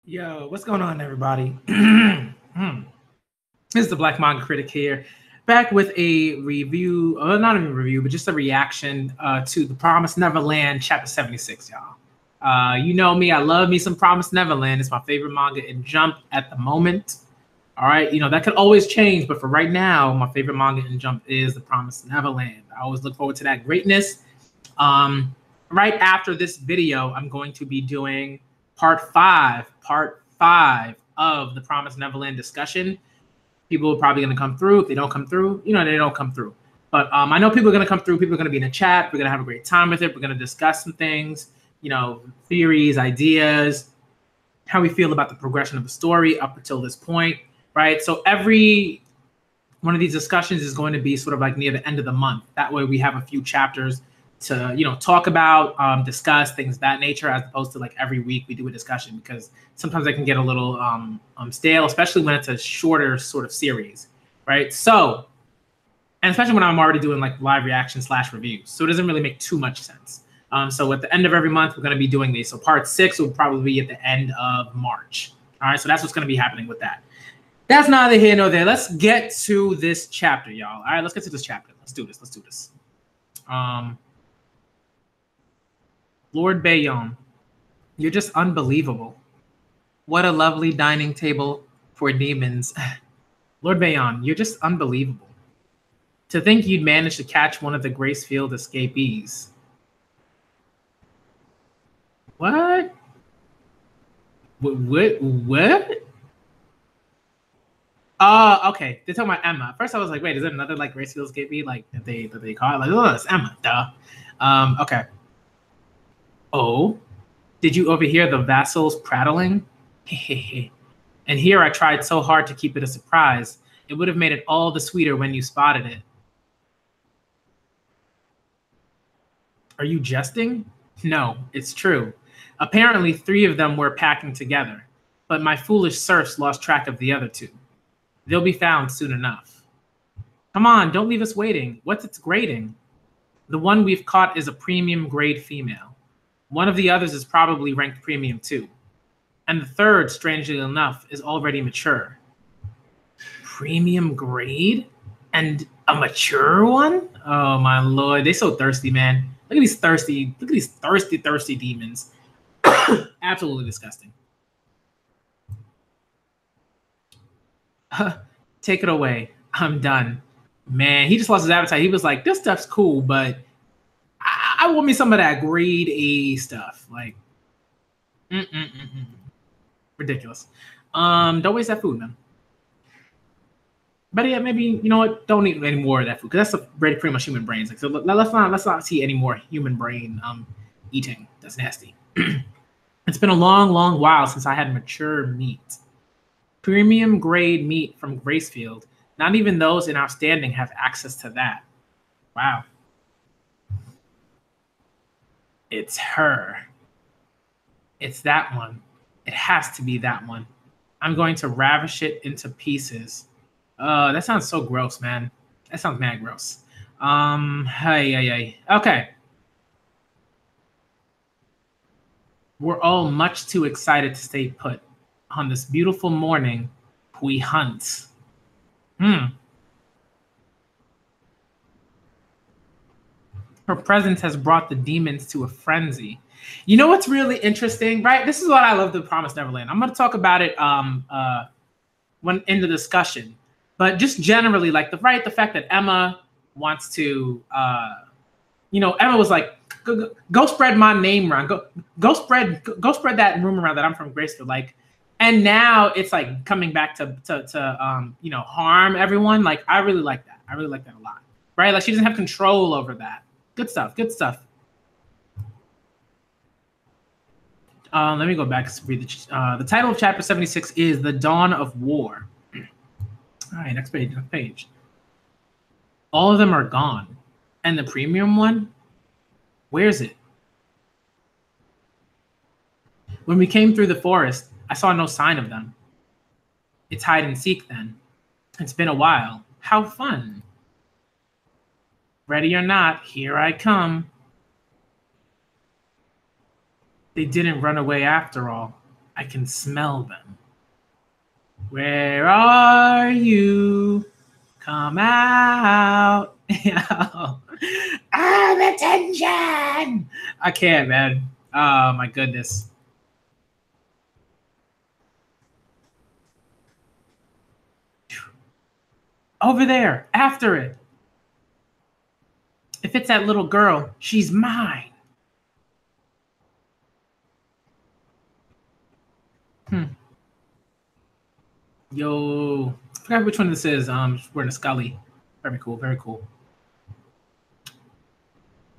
Yo, what's going on, everybody? This is the Black Manga Critic here, back with a review, not even a review, but just a reaction to The Promised Neverland, Chapter 76, y'all. You know me, I love me some Promised Neverland. It's my favorite manga in Jump at the moment. All right, that could always change, but for right now, my favorite manga in Jump is The Promised Neverland. I always look forward to that greatness. Right after this video, I'm going to be doing part five of the Promised Neverland discussion. People are probably going to come through. If they don't come through, they don't come through. But I know people are going to come through. People are going to be in the chat. We're going to have a great time with it. We're going to discuss some things, theories, ideas, how we feel about the progression of the story up until this point, right? So every one of these discussions is going to be sort of like near the end of the month. That way we have a few chapters to talk about, discuss things of that nature, as opposed to like every week we do a discussion, because sometimes I can get a little stale, especially when it's a shorter sort of series, right? So, and especially when I'm already doing like live reaction / reviews, so it doesn't really make too much sense. So at the end of every month we're going to be doing these. So part 6 will probably be at the end of March. All right, so that's what's going to be happening with that. That's neither here nor there. Let's get to this chapter, y'all. All right, let's get to this chapter. Let's do this. Lord Bayonne, you're just unbelievable. What a lovely dining table for demons. Lord Bayonne, you're just unbelievable. To think you'd manage to catch one of the Gracefield escapees. What? What? Oh, okay. They're talking about Emma. At first I was like, wait, is there another like Gracefield escapee like that they call it? Like, oh, it's Emma, duh. Okay. Oh, did you overhear the vassals prattling? And here I tried so hard to keep it a surprise. It would have made it all the sweeter when you spotted it. Are you jesting? No, it's true. Apparently 3 of them were packing together, but my foolish serfs lost track of the other 2. They'll be found soon enough. Come on, don't leave us waiting. What's its grading? The one we've caught is a premium grade female. One of the others is probably ranked premium too. And the third, strangely enough, is already mature. Premium grade? And a mature one? Oh my lord, they're so thirsty, man. Look at these thirsty demons. Absolutely disgusting. Take it away. I'm done. Man, he just lost his appetite. He was like, this stuff's cool, but I want me some of that grade A stuff. Like, ridiculous. Don't waste that food, man. But yeah, maybe, you know what? Don't eat any more of that food, because that's pretty much human brains. Like, so let's not see any more human brain eating. That's nasty. It's been a long while since I had mature meat. Premium grade meat from Gracefield. Not even those in our standing have access to that. Wow. It's her. It's that one. It has to be that one. I'm going to ravish it into pieces. That sounds so gross, man. That sounds mad gross. Okay. We're all much too excited to stay put. On this beautiful morning, we hunt. Her presence has brought the demons to a frenzy. You know what's really interesting, right? This is what I love the Promised Neverland. I'm going to talk about it when in the discussion, but just generally, like the fact that Emma wants to, Emma was like, go spread my name around, go spread that rumor around that I'm from Gracefield, like, and now it's like coming back to harm everyone. Like, I really like that. I really like that a lot, right? Like, she doesn't have control over that. Good stuff. Let me go back and read the title of chapter 76 is The Dawn of War. All right, next page. All of them are gone. And the premium one? Where's it? When we came through the forest, I saw no sign of them. It's hide and seek then. It's been a while. How fun. Ready or not, here I come. They didn't run away after all. I can smell them. Where are you? Come out. Attention. I can't, man. Oh my goodness. Over there, after it. If it's that little girl, she's mine. Yo, I forgot which one this is. We're in a Scully. Very cool, very cool.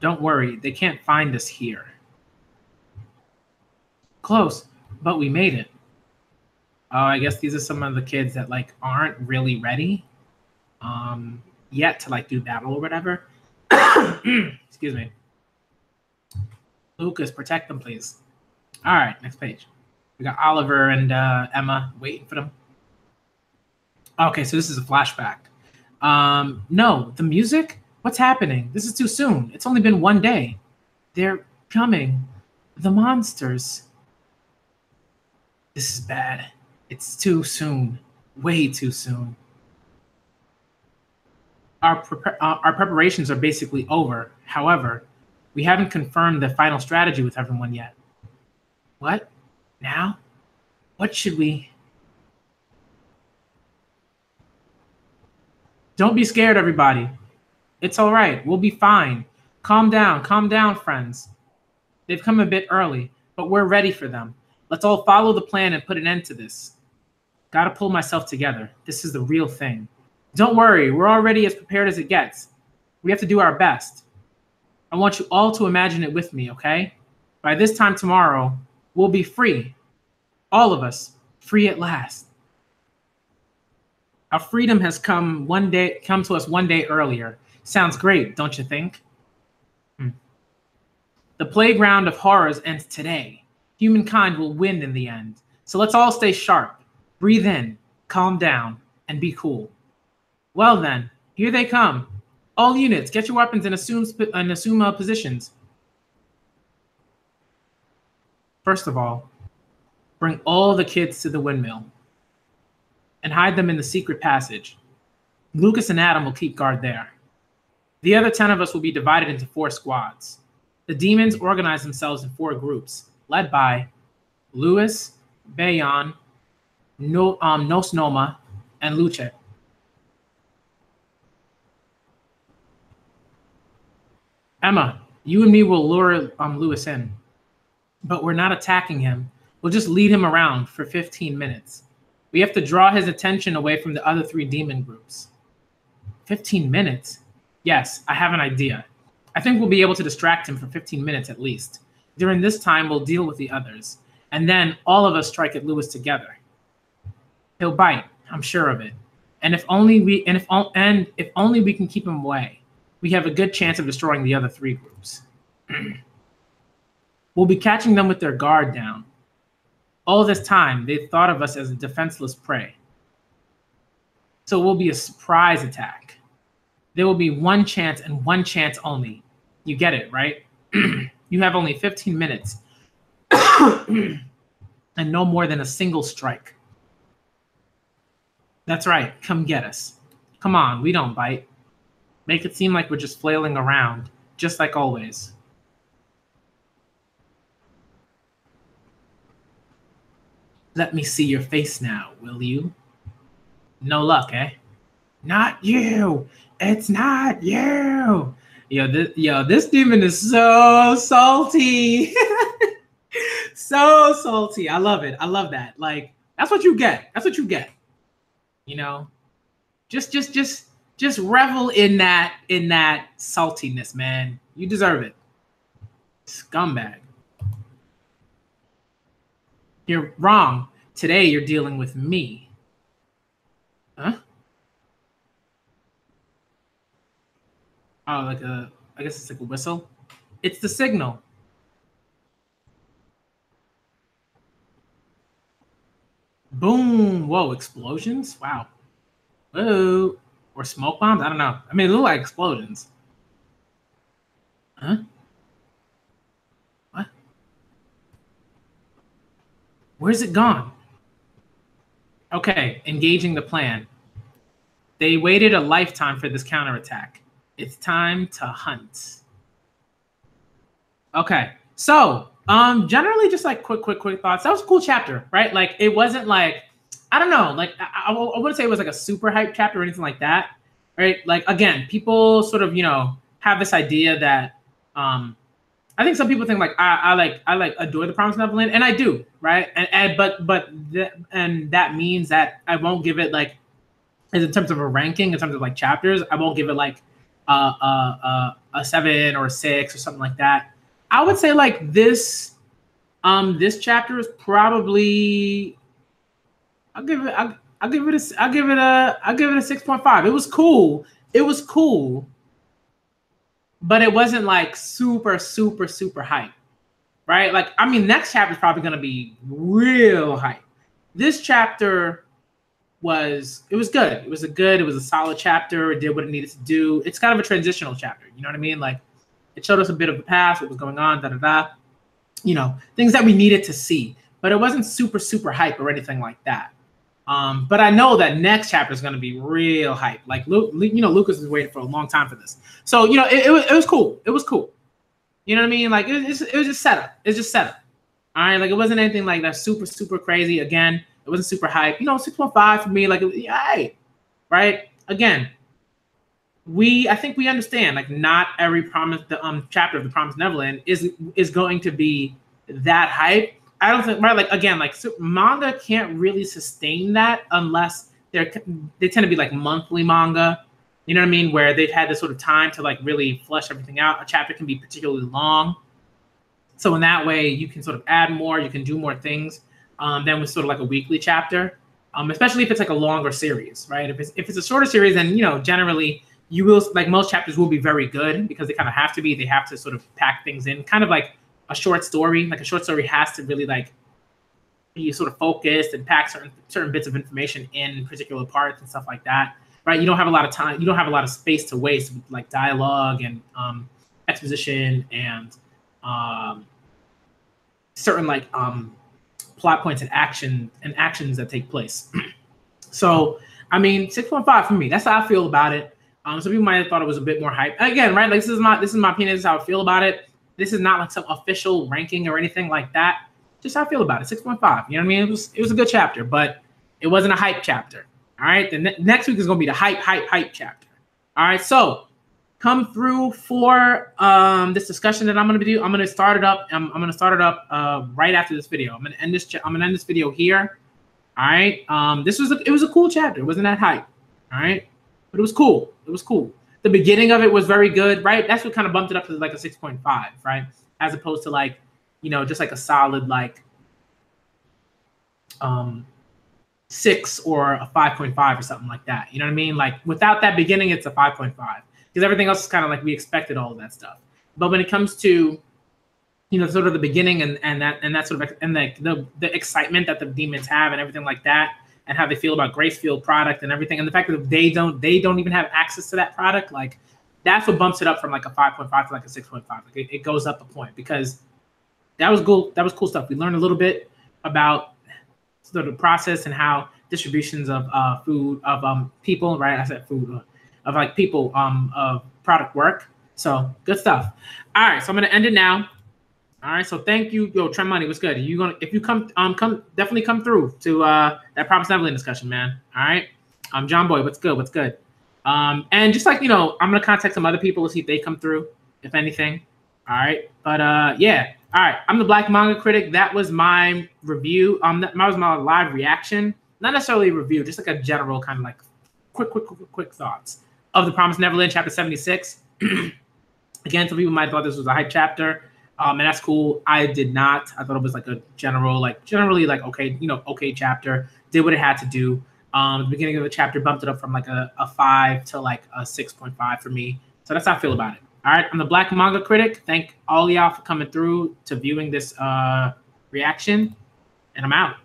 Don't worry, they can't find us here. Close, but we made it. Oh, I guess these are some of the kids that like aren't really ready yet to like do battle or whatever. Excuse me. Lucas, protect them, please. All right, next page. We got Oliver and Emma waiting for them. Okay, so this is a flashback. No, the music? What's happening? This is too soon. It's only been one day. They're coming. The monsters. This is bad. It's too soon. Way too soon. Our preparations are basically over. However, we haven't confirmed the final strategy with everyone yet. What? Now? What should we... Don't be scared, everybody. It's all right. We'll be fine. Calm down, friends. They've come a bit early, but we're ready for them. Let's all follow the plan and put an end to this. Gotta pull myself together. This is the real thing. Don't worry, we're already as prepared as it gets. We have to do our best. I want you all to imagine it with me, okay? By this time tomorrow, we'll be free. All of us, free at last. Our freedom has come to us one day earlier. Sounds great, don't you think? The playground of horrors ends today. Humankind will win in the end. So let's all stay sharp. Breathe in, calm down, and be cool. Well then, here they come. All units, get your weapons and assume positions. First of all, bring all the kids to the windmill and hide them in the secret passage. Lucas and Adam will keep guard there. The other 10 of us will be divided into 4 squads. The demons organize themselves in 4 groups, led by Lewis, Bayon, Nosnoma, and Luce. Emma, you and me will lure Lewis in, but we're not attacking him. We'll just lead him around for 15 minutes. We have to draw his attention away from the other 3 demon groups. 15 minutes? Yes, I have an idea. I think we'll be able to distract him for 15 minutes at least. During this time, we'll deal with the others, and then all of us strike at Lewis together. He'll bite, I'm sure of it. And if only we can keep him away, we have a good chance of destroying the other 3 groups. We'll be catching them with their guard down. All this time, they thought of us as a defenseless prey. So it will be a surprise attack. There will be one chance and one chance only. You get it, right? You have only 15 minutes and no more than a single strike. That's right, come get us. Come on, we don't bite. Make it seem like we're just flailing around, just like always. Let me see your face now, will you? No luck, eh? Not you! It's not you! This demon is so salty. So salty. I love it. I love that. Like, that's what you get. That's what you get. You know? Just revel in that saltiness, man. You deserve it. Scumbag. You're wrong. Today you're dealing with me. Huh? Oh, I guess it's like a whistle. It's the signal. Boom. Whoa, explosions? Wow. Whoa. Or smoke bombs? I don't know. I mean, it look like explosions. Huh? What? Where's it gone? Okay, engaging the plan. They waited a lifetime for this counterattack. It's time to hunt. Okay, so generally just like quick thoughts. That was a cool chapter, right? Like it wasn't like, I don't know, like I wouldn't say it was like a super hype chapter or anything like that, right? Like again, people sort of, you know, have this idea that I think some people think like I adore the Promised Neverland, and I do, right? And that means that I won't give it like, in terms of a ranking, in terms of like chapters, I won't give it like a 7 or a 6 or something like that. I would say like this chapter is probably, I'll give it a 6.5. It was cool. It was cool, but it wasn't like super hype, right? Like, I mean, next chapter is probably gonna be real hype. This chapter was good. It was a solid chapter. It did what it needed to do. It's kind of a transitional chapter. You know what I mean? Like, it showed us a bit of the past, what was going on, you know, things that we needed to see. But it wasn't super hype or anything like that. But I know that next chapter is going to be real hype. Like, you know, Lucas was waiting for a long time for this. So, you know, it was cool. It was cool. You know what I mean? Like, it was just setup. It's just setup. All right? Like, it wasn't anything like that super crazy. Again, it wasn't super hype. You know, 6.5 for me. Like, hey, right? Again, I think we understand, like, not every chapter of the Promised Neverland is going to be that hype. I don't think, right? Like, again, like, manga can't really sustain that unless they tend to be like monthly manga. You know what I mean? Where they've had this sort of time to like really flesh everything out. A chapter can be particularly long, so in that way you can sort of add more, you can do more things than with sort of like a weekly chapter. Especially if it's like a longer series, right? If it's a shorter series, then, you know, generally you will, like, most chapters will be very good because they kind of have to be. They have to sort of pack things in, kind of like a short story. Like, a short story has to really like be sort of focused and pack certain bits of information in particular parts and stuff like that, right? You don't have a lot of time. You don't have a lot of space to waste with like dialogue and exposition and certain like plot points and actions that take place. So, I mean, 6.5 for me. That's how I feel about it. Some people might have thought it was a bit more hype. Again, right? Like, this is my opinion. This is how I feel about it. This is not like some official ranking or anything like that. Just how I feel about it. 6.5. You know what I mean? It was a good chapter, but it wasn't a hype chapter. All right. The next week is going to be the hype chapter. All right. So come through for this discussion that I'm going to do. I'm going to start it up. I'm going to start it up right after this video. I'm going to end this video here. All right. It was a cool chapter. It wasn't that hype. All right. But it was cool. It was cool. The beginning of it was very good, right? That's what kind of bumped it up to like a 6.5, right? As opposed to like, you know, just like a solid like 6 or a 5.5 or something like that. You know what I mean? Like, without that beginning, it's a 5.5 because everything else is kind of like we expected all of that stuff. But when it comes to, you know, sort of the beginning and that sort of, and like the excitement that the demons have and everything like that, and how they feel about Gracefield product and everything, and the fact that they don't even have access to that product, like, that's what bumps it up from like a 5.5 to like a 6.5. Like, it goes up a point because that was cool. That was cool stuff. We learned a little bit about sort of the process and how distributions of food of people, right? I said food of like people of product work. So good stuff. All right, so I'm gonna end it now. All right, so thank you. Yo, Trent Money, what's good? If you come definitely come through to that Promised Neverland discussion, man. All right. John Boy, what's good? What's good? And just like, you know, I'm gonna contact some other people to see if they come through, if anything. All right. But yeah. All right. I'm the Black Manga Critic. That was my review. That was my live reaction. Not necessarily a review, just like a general kind of like quick thoughts of the Promised Neverland chapter 76. Again, some people might have thought this was a hype chapter. And that's cool. I did not. I thought it was like a generally like okay, you know, okay chapter. Did what it had to do. The beginning of the chapter bumped it up from like a 5 to like a 6.5 for me. So that's how I feel about it. All right, I'm the Black Manga Critic. Thank all y'all for coming through to viewing this reaction, and I'm out.